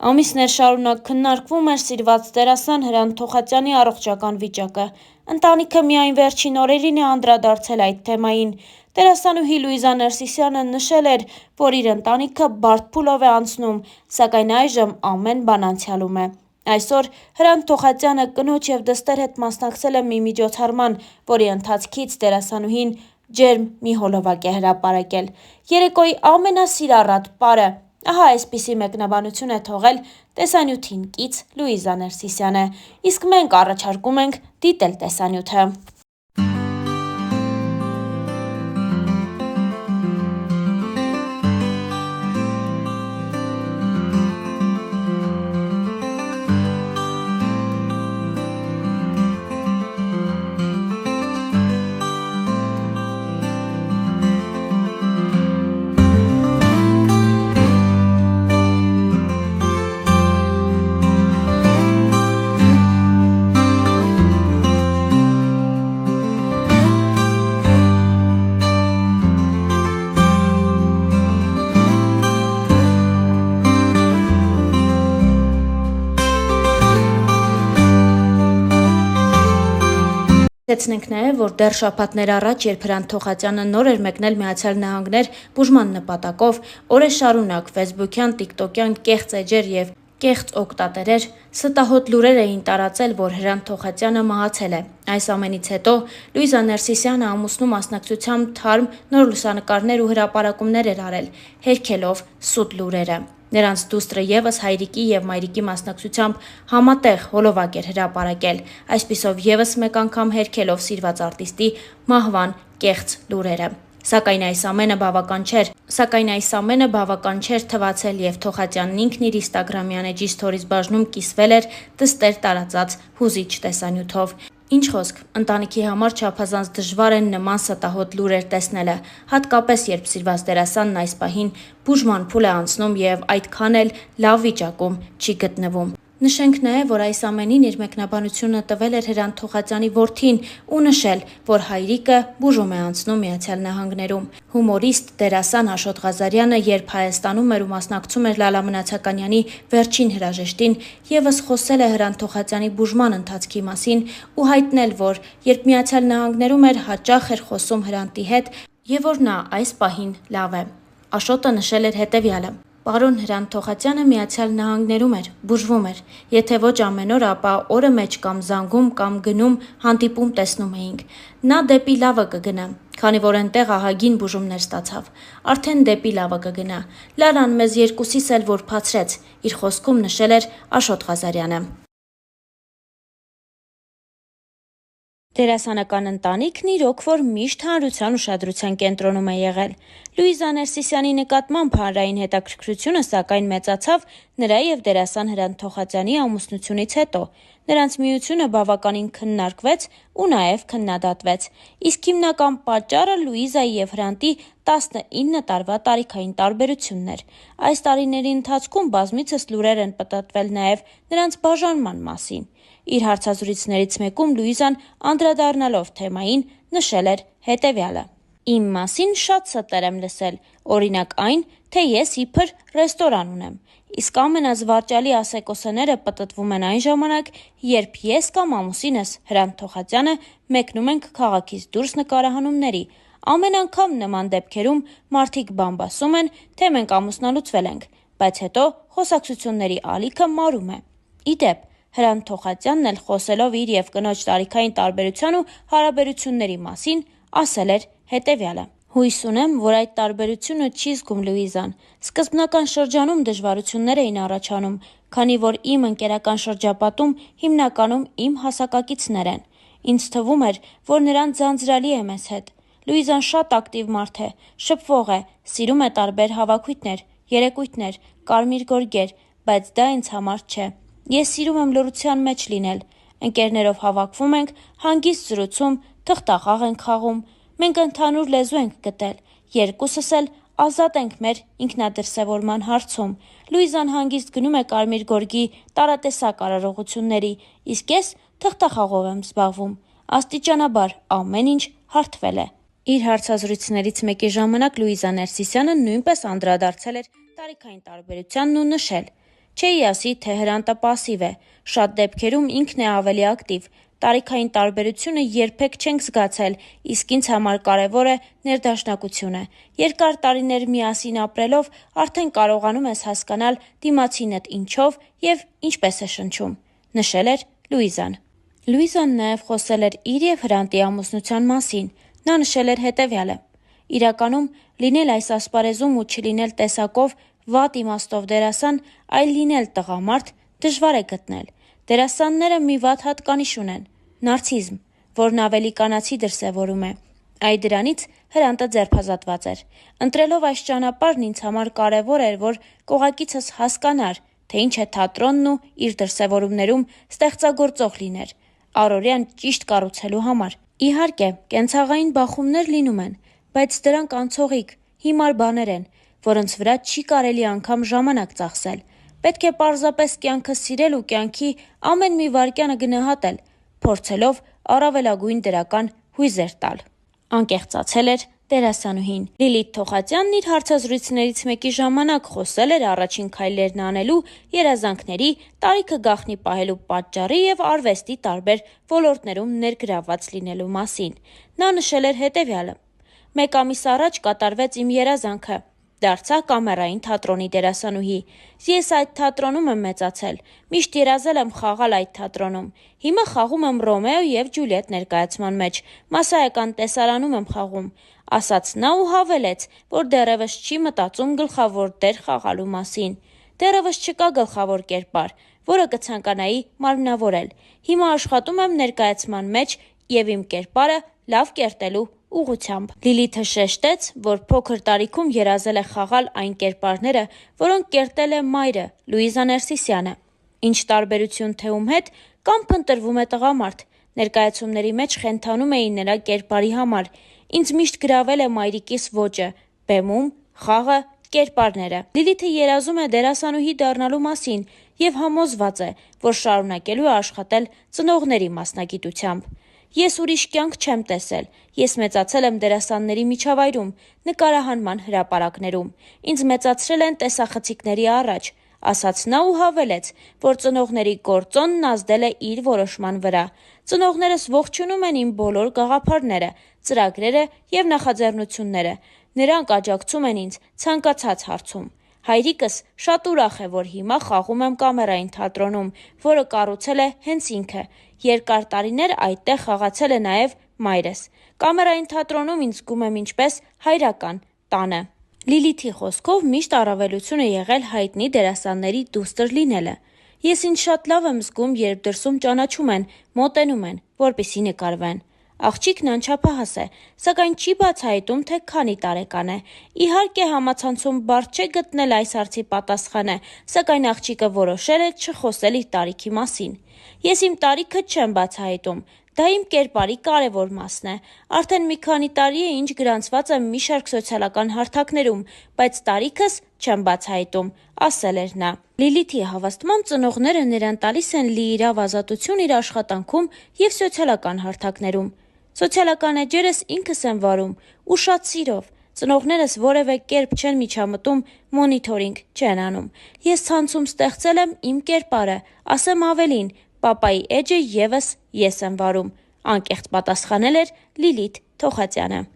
Ամիսներ շարունակ քննարկվում էր սիրված դերասան Հրանտ Թոխատյանի առողջական վիճակը։ Ընտանիքը միայն վերջին օրերին է անդրադարձել այդ թեմային։ Դերասանուհի Լուիզա Ներսիսյանը նշել էր, որ իր ընտանիքը բարդ փուլով է անցնում, սակայն այժմ ամեն բան անցյալում է։ Այսօր Հրանտ Թոխատյանը կնոջ և դստեր հետ մասնակցել է մի միջոցառման, որի ընթացքից դերասանուհին ջերմ մի հոլովակ է հրապարակել։ Երեկոյի ամենասիրառատ պարը։ Ահա այսպիսի մեկնաբանություն է թողել տեսանյութին կից Լուիզա Ներսիսյանը, իսկ մենք առաջարկում ենք դիտել տեսանյութը։ Ցեցնենք նաև, որ դեռ շաբաթներ առաջ, երբ Հրանտ Թոխատյանը նոր էր մեկնել Միացյալ Նահանգներ բուժման նպատակով, օրեր շարունակ ֆեյսբուքյան, տիկտոկյան կեղծ էջեր և կեղծ օգտատերեր ստահոդ լուրեր էին տարածել, որ Հրանտ Թոխատյանը մահացել է։ Այս ամենից հետո Լուիզա Ներսիսյանը ամուսնու մասնակցությամբ թարմ նոր լուսանկարներ ու հրապարակումներ էր արել, հերքելով սուտ լուրերը։ Նրանց դուստրը ևս հայրիկի և մայրիկի մասնակցությամբ համատեղ հոլովակ էր հրապարակել, այսպիսով ևս մեկ անգամ հերքելով սիրված արտիստի մահվան կեղծ լուրերը։ Սակայն այս ամենը բավական չէր թվացել, և Թոխատյանն ինքն իր ինստագրամյան էջի սթորիս բաժնում կիսվել էր դստեր տարածած հուզիչ տեսանյութով։ Ինչ խոսք, ընտանիքի համար չափազանց դժվար է նման ստահոդ լուրեր տեսնելը, հատկապես երբ սիրված դերասանն այս պահին բուժման փուլ է անցնում և այդքան էլ լավ վիճակում չի գտնվում։ Նշենք նաև, որ այս ամենին իր մեկնաբանությունը տվել էր Հրանտ Թոխատյանի որդին ու նշել, որ հայրիկը բուժում է անցնում Միացյալ Նահանգներում։ Հումորիստ, դերասան Աշոտ Ղազարյանը, երբ Հայաստանում էր ու մասնակցում էր Լալա Մնացականյանի վերջին հրաժեշտին, ևս խոսել է Հրանտ Թոխատյանի բուժման ընթացքի մասին ու հայտնել, որ երբ Միացյալ Նահանգներում էր, հաճախ էր խոսում Հրանտի հետ և որ նա այս պահին լավ է։ Աշոտը նշել էր հետևյալը. «Պարոն Հրանտ Թոխատյանը Միացյալ Նահանգներում էր, բուժվում էր, եթե ոչ ամեն օր, ապա օրը մեջ կամ զանգում կամ գնում հանդիպում տեսնում էինք։ Նա դեպի լավը կգնա, քանի որ էնտեղ ահագին բուժումներ ստացավ, արդեն դեպի լավը կգնա։ Լալան մեզ երկուսիս էլ որբացրեց», իր խոսքում նշել էր Աշոտ Ղազարյանը։ Դերասանական ընտանիքն իրոք որ միշտ հանրության ուշադրության կենտրոնում է եղել։ Լուիզա Ներսիսյանի նկատմամբ հանրային հետաքրքրությունը սակայն մեծացավ նրա և դերասան Հրանտ Թոխատյանի ամուսնությունից հետո։ Նրանց միությունը բավականին քննարկվեց ու նաև քննադատվեց։ Իսկ հիմնական պատճառը Լուիզայի և Հրանտի 19 տարվա տարիքային տարբերությունն էր։ Այս տարիների ընթացքում բազմիցս լուրեր են պտտվել նաև նրանց բաժանման մասին։ Իր հարցազրույցներից մեկում Լուիզան անդրադառնալով թեմային նշել էր հետևյալը. «Իմ մասին շատ ստեր եմ լսել, օրինակ այն, թե ես իբր ռեստորան ունեմ, իսկ ամենազվարճալի ասեկոսեները պտտվում են այն ժամանակ, երբ ես կամ ամուսինս Հրանտ Թոխատյանը մեկնում ենք քաղաքից դուրս նկարահանումների։ Ամեն անգամ նման դեպքերում մարդիկ բամբասում են, թե մենք ամուսնալուծվել ենք, բայց հետո խոսակցությունների ալիքը մարում է»։ Ի դեպ, Հրանտ Թոխատյանն էլ խոսելով իր և կնոջ տարիքային տարբերության ու հարաբերությունների մասին ասել էր հետևյալը. «Հույս ունեմ, որ այդ տարբերությունը չի զգում Լուիզան։ Սկզբնական շրջանում դժվարություններ էին առաջանում, քանի որ իմ ընկերական շրջապատում հիմնականում իմ հասակակիցներ են։ Ինձ թվում էր, որ նրան ձանձրալի է մեզ հետ։ Լուիզան շատ ակտիվ մարդ է, շփվող է, սիրում է տարբեր հավաքույթներ, երեկույթներ, կարմիր գորգեր, բայց դա ինձ համար չէ։ Ես սիրում եմ լռության մեջ լինել։ Ընկերներով հավաքվում ենք, հանգիստ զրուցում, թղթախաղ ենք խաղում։ Մենք ընդհանուր լեզու ենք գտել, երկուսս էլ ազատ ենք մեր ինքնադրսևորման հարցում։ Լուիզան հանգիստ գնում է կարմիր գորգի տարատեսակ արարողությունների, իսկ ես թղթախաղով եմ զբաղվում։ Աստիճանաբար ամեն ինչ հարթվել է»։ Իր հարցազրույցներից մեկի ժամանակ Լուիզա Ներսիսյանը նույնպես անդրադարձել էր տարիքային տարբերությանն ու նշել. Չէի ասի, թե Հրանտը պասիվ է, շատ դեպքերում ինքն է ավելի ակտիվ, տարիքային տարբերությունը երբեք չենք զգացել, իսկ ինձ համար կարևոր է ներդաշնակությունը։ Երկար տարիներ միասին ապրելով արդեն կարողանում ես հասկանալ դիմացինդ ինչով և ինչպես է շնչում, նշել էր Լուիզան։ Լուիզան նաև խոսել էր իր և Հրանտի ամուսնության մասին, նա նշել էր հետևյալը. իրականում լինել այս ասպարեզում ու չլինել տեսակով վատ իմաստով դերասան, այլ լինել տղամարդ դժվար է գտնել։ Դերասանները մի վատ հատկանիշ ունեն՝ նարցիզմ, որն ավելի կանացի դրսևորում է։ Այ դրանից Հրանտը ձերբազատված էր։ Ընտրելով այս ճանապարհն ինձ համար կարևոր էր, որ կողակիցս հասկանար, թե ինչ է թատրոնն ու իր դրսևորումներում ստեղծագործող լիներ, առօրյան ճիշտ կառուցելու համար։ Իհարկե, կենցաղային բախումներ լինում են, բայց դրանք անցողիկ, հիմար բաներ են, որոնց վրա չի կարելի անգամ ժամանակ ծախսել։ Պետք է պարզապես կյանքը սիրել ու կյանքի ամեն մի վայրկյանը գնահատել, փորձելով առավելագույն դրական հույզեր տալ։ Անկեղծացել էր դերասանուհին։ Լիլիթ Թոխածյանն իր հարցազրույցներից մեկի ժամանակ խոսել էր առաջին քայլերն անելու, երազանքների, տարիքը գաղտնի պահելու պատճառի և արվեստի տարբեր ոլորտներում ներգրավված լինելու մասին։ Նա նշել էր հետևյալը. «Մեկ ամիս առաջ կատարվեց իմ երազանքը, դարձա կամերային թատրոնի դերասանուհի։ Ես այդ թատրոնում եմ մեծացել, միշտ երազել եմ խաղալ այդ թատրոնում։ Հիմա խաղում եմ Ռոմեո և Ջուլիետ ներկայացման մեջ, Մասսայական տեսարանում եմ խաղում», ասաց նա ու հավելեց, որ դեռևս չի մտածում գլխավոր դեր խաղալու մասին։ «Դեռևս չկա գլխավոր կերպար, որը կցանկանայի մարմնավորել։ Հիմա աշխատում եմ ներկայացման մեջ և իմ կերպարը լավ կերտելու ուղղությամբ»։ Լիլիթը շեշտեց, որ փոքր տարիքում երազել է խաղալ այն կերպարները, որոնք կերտել է մայրը՝ Լուիզա Ներսիսյանը։ «Ինչ տարբերություն թե ում հետ, կամ փնտրվում է տղամարդ։ Ներկայացումների մեջ խենթանում էի նրա կերպարի համար։ Ինձ միշտ գրավել է մայրիկիս ոճը, բեմում, խաղը, կերպարները»։ Լիլիթը երազում է դերասանուհի դառնալու մասին և համոզված է, որ շարունակելու է աշխատել ծնողների մասնագիտությամբ։ «Ես ուրիշ կյանք չեմ տեսել, ես մեծացել եմ դերասանների միջավայրում, նկարահանման հրապարակներում։ Ինձ մեծացրել են տեսախցիկների առաջ», ասաց նա ու հավելեց, որ ծնողների գործոնն ազդել է իր որոշման վրա։ «Ծնողներս ողջունում են իմ բոլոր գաղափարները, ծրագրերը և նախաձեռնությունները։ Նրանք աջակցում են ինձ ցանկացած հարցում։ Հայրիկս շատ ուրախ է, որ հիմա խաղում եմ Կամերային թատրոնում, որը կառուցել է հենց ինքը։ Երկար տարիներ այդտեղ խաղացել է նաև մայրս։ Կամերային թատրոնում ինձ զգում եմ ինչպես հայրական տանը»։ Լիլիթի խոսքով միշտ առավելություն է եղել հայտնի դերասանների դուստր լինելը։ «Ես ինձ շատ լավ եմ զգում, երբ դրսում ճանաչում են, մոտենում են, որպեսզի նկարվեն։ Աղջիկն անչափահաս է, սակայն չի բացահայտում, թե քանի տարեկան է։ Իհարկե, համացանցում բարդ չէ գտնել այս հարցի պատասխանը, սակայն աղջիկը որոշել է չխոսել իր տարիքի մասին։ Ես իմ տարիքը չեմ բացահայտում, դա իմ կերպարի կարևոր մասն է։ Արդեն մի քանի տարի է, ինչ գրանցված եմ մի շարք սոցիալական հարթակներում, բայց տարիքս չեմ բացահայտում», ասել էր նա։ Լիլիթի հավաստմամբ ծնողները նրան տալիս են լիիրավ ազատություն իր աշխատանքում և սոցիալական հարթակներում։ «Սոցիալական էջերս ինքս եմ վարում ու շատ սիրով։ Ծնողներս որևէ կերպ չեն միջամտում, մոնիթորինգ չեն անում։ Ես ցանցում ստեղծել եմ իմ կերպարը, ասեմ ավելին, պապայի էջը ևս ես եմ վարում», անկեղծ պատասխանել էր Լիլիթ Թոխածյանը։